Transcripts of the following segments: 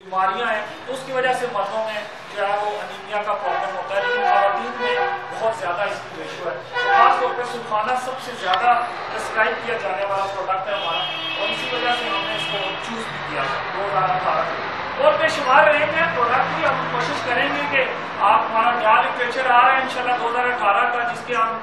بیماریاں ہیں تو اس کی وجہ سے مردوں میں جو ہے وہ انیمیا کا پرابلم ہوتا ہے، لیکن خواتین میں بہت زیادہ اس کی ریشو ہے. خاص طور پہ سلفانہ سب سے زیادہ پرسکرائب کیا جانے والا پروڈکٹ ہے ہمارا، اور اسی وجہ سے ہم نے اس کو چوز بھی کیا 2018 میں. اور بے شمار رینج ہے پروڈکٹ کی. ہم کوشش کریں گے کہ آپ ہمارا نیا لٹریچر آ رہا ہے انشاءاللہ 2018 کا، جس کے ہم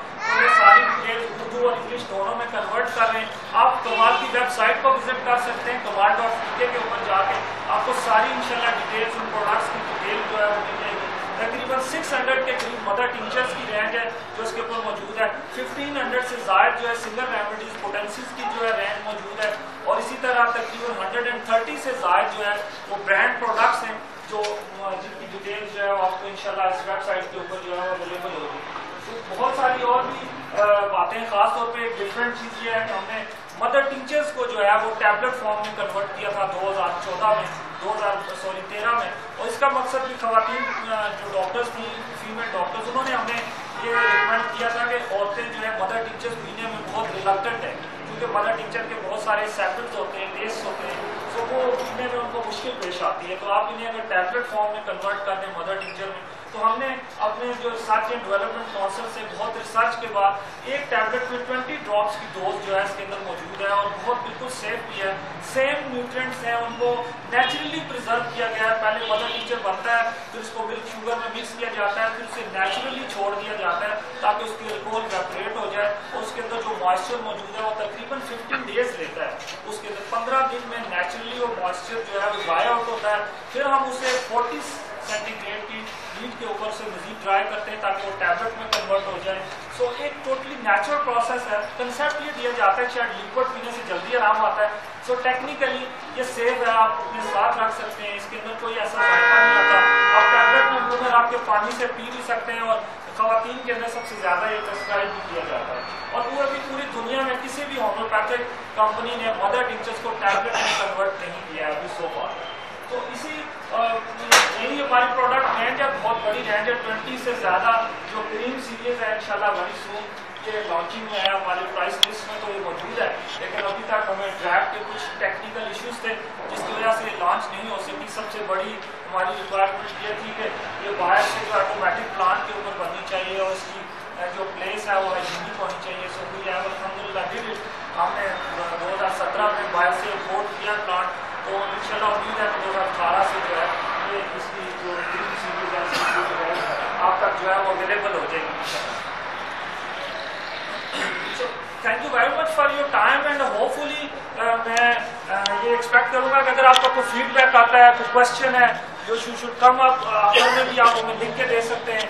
ساری ڈیٹیل اردو اور انگلش دونوں میں کنورٹ کر رہے ہیں. آپ کمال کی ویب سائٹ کو وزٹ کر سکتے ہیں، کمال.pk کے اوپر جا کے آپ کو ساری انشاءاللہ ڈیٹیلز ان پروڈکٹس کی ڈیٹیل جو ہے وہ مل جائے گی. تقریباً 600 کے قریب مدر ٹنچرس کی رینج ہے جو اس کے اوپر موجود ہے. 1500 سے زائد جو ہے سنگل ریمیڈیز پوٹنسیز کی جو ہے رینج موجود ہے، اور اسی طرح تقریباً 130 سے زائد جو ہے وہ برانڈ پروڈکٹس ہیں جو جن کی ڈیٹیل جو ہے وہ آپ کو انشاءاللہ اس ویب سائٹ کے اوپر جو ہے وہ اویلیبل ہوگی. بہت ساری اور بھی باتیں، خاص طور پہ ایک ڈفرینٹ چیز یہ ہے کہ ہم نے مدر ٹیچرس کو جو ہے وہ ٹیبلٹ فارم میں کنورٹ کیا تھا 2013 میں. اور اس کا مقصد بھی خواتین جو ڈاکٹرز تھیں، فیمیل ڈاکٹرز، انہوں نے ہمیں یہ ریکمینڈ کیا تھا کہ عورتیں جو ہے مدر ٹیچرز پینے میں بہت ریلکٹنٹ ہیں، کیونکہ مدر ٹیچر کے بہت سارے سیپلز ہوتے ہیں، ٹیسٹ ہوتے ہیں، تو وہ پینے میں ان کو مشکل پیش آتی ہے. تو آپ انہیں اگر ٹیبلٹ فارم میں کنورٹ کر دیں مدر ٹیچر میں، تو ہم نے اپنے جو ریسرچ اینڈ ڈیولپمنٹ کونسل سے بہت ریسرچ کے بعد ایک ٹیبلٹ میں 20 ڈراپس کی ڈوز جو ہے اس کے اندر موجود ہے، اور بہت بالکل سیف بھی ہے. سیم نیوٹرینٹس ہیں، ان کو نیچرلی پرزرو کیا گیا ہے. پہلے مدر ٹیچر بنتا ہے، پھر اس کو ملک شوگر میں مکس کیا جاتا ہے، پھر اسے نیچرلی چھوڑ دیا جاتا ہے تاکہ اس کی الکوہول ایویپوریٹ ہو جائے، اور اس کے اندر جو موئسچر موجود ہے وہ تقریباً 15 ڈیز لیتا ہے. اس کے اندر 15 دن میں نیچرلی وہ موئسچر جو ہے وہ ڈرائی آؤٹ ہوتا ہے. پھر ہم اسے 40 سینٹی گریڈ کی ہیٹ کے اوپر سے مزید ڈرائی کرتے ہیں تاکہ وہ ٹیبلٹ میں کنورٹ ہو جائے. سو ایک ٹوٹلی نیچرل پروسیس ہے. کنسیپٹ یہ دیا جاتا ہے کہ شاید لیکوڈ پینے سے جلدی آرام آتا ہے. سو ٹیکنیکلی یہ سیف ہے، آپ اپنے ساتھ رکھ سکتے ہیں، اس کے اندر کوئی ایسا ذائقہ نہیں آتا. آپ ٹیبلٹ میں منہ میں رکھ کے پانی سے پی بھی سکتے ہیں، اور خواتین کے اندر سب سے زیادہ یہ پرسکرائب بھی کیا جاتا ہے. اور پوری دنیا میں کسی بھی ہومیوپیتھک کمپنی نے مدر ٹنچرس کو ٹیبلٹ میں کنورٹ نہیں کیا ہے ابھی سو فار. تو اسی یہی ہماری پروڈکٹ رینج ہے، بہت بڑی رینج ہے. 20 سے زیادہ جو کریم سیریز ہے انشاءاللہ ویری سون یہ لانچنگ میں ہے ہماری پرائس لسٹ میں، تو یہ موجود ہے. لیکن ابھی تک ہمیں ڈرائیو کے کچھ ٹیکنیکل ایشوز تھے جس کی وجہ سے لانچ نہیں ہو سکی. سب سے بڑی ہماری ریکوائرمنٹ یہ تھی کہ یہ باہر سے جو آٹومیٹک پلانٹ کے اوپر بننی چاہیے، اور اس کی جو پلیس ہے وہ ہائجینک ہونی چاہیے. سو وی ہیو الحمدللہ ہم نے 2017 میں باہر سے امپورٹ کیا پلانٹ. تو انشاءاللہ امید ہے کہ 2018 سے جو ہے یہ اس کی جو کریم سیریز ہے آپ تک جو ہے وہ اویلیبل ہو جائے گی. Thank you very much for your time, and hopefully میں یہ ایکسپیکٹ کروں گا کہ اگر آپ کا کوئی فیڈ بیک آتا ہے، کوئی کوشچن ہے جو شوڈ کم اپ، آخر میں بھی آپ ہمیں لکھ کے دے سکتے ہیں.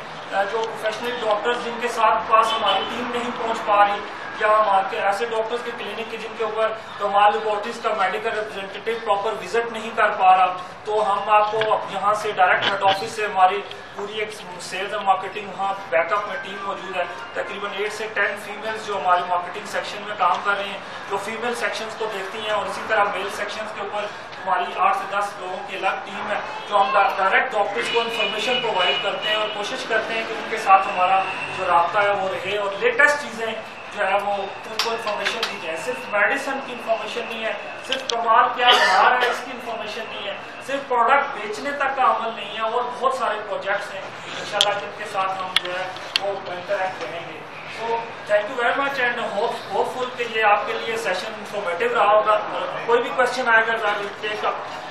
جو پروفیشنل ڈاکٹرز جن کے ساتھ پاس ہماری ٹیم نہیں پہنچ پا رہی، یا ہمارے ایسے ڈاکٹرز کے کلینک کے جن کے اوپر کمال لیبارٹریز کا میڈیکل ریپرزینٹیو پراپر وزٹ نہیں کر پا رہا، تو ہم آپ کو یہاں سے ڈائریکٹ ہیڈ آفس سے ہماری پوری ایک سیلز اینڈ مارکیٹنگ وہاں بیک اپ میں ٹیم موجود ہے. تقریباً 8 سے 10 فیمیلز جو ہماری مارکیٹنگ سیکشن میں کام کر رہے ہیں، جو فیمیل سیکشنز کو دیکھتی ہیں، اور اسی طرح میل سیکشنز کے اوپر ہماری 8 سے 10 لوگوں کی الگ ٹیم ہے جو ہم ڈائریکٹ ڈاکٹرز کو انفارمیشن پرووائڈ کرتے ہیں، اور کوشش کرتے ہیں کہ ان کے ساتھ ہمارا جو رابطہ ہے وہ رہے، اور لیٹسٹ چیزیں جو ہے وہ ان کو انفارمیشن دی جائے. صرف میڈیسن کی انفارمیشن نہیں ہے، صرف کمال کیا بنا رہا ہے اس کی انفارمیشن نہیں ہے، صرف پروڈکٹ بیچنے تک کا عمل نہیں ہے، اور بہت سارے پروجیکٹس ہیں انشاءاللہ جن کے ساتھ ہم جو ہے وہ انٹریکٹ رہیں گے. So thank you very much, and hopeful فل کہ یہ آپ کے لیے سیشن انفارمیٹیو رہا ہوگا. کوئی بھی کوشچن آئے گا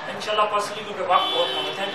ان شاء اللہ پرسنلی، کیونکہ وقت بہت کم ہے. Thank you.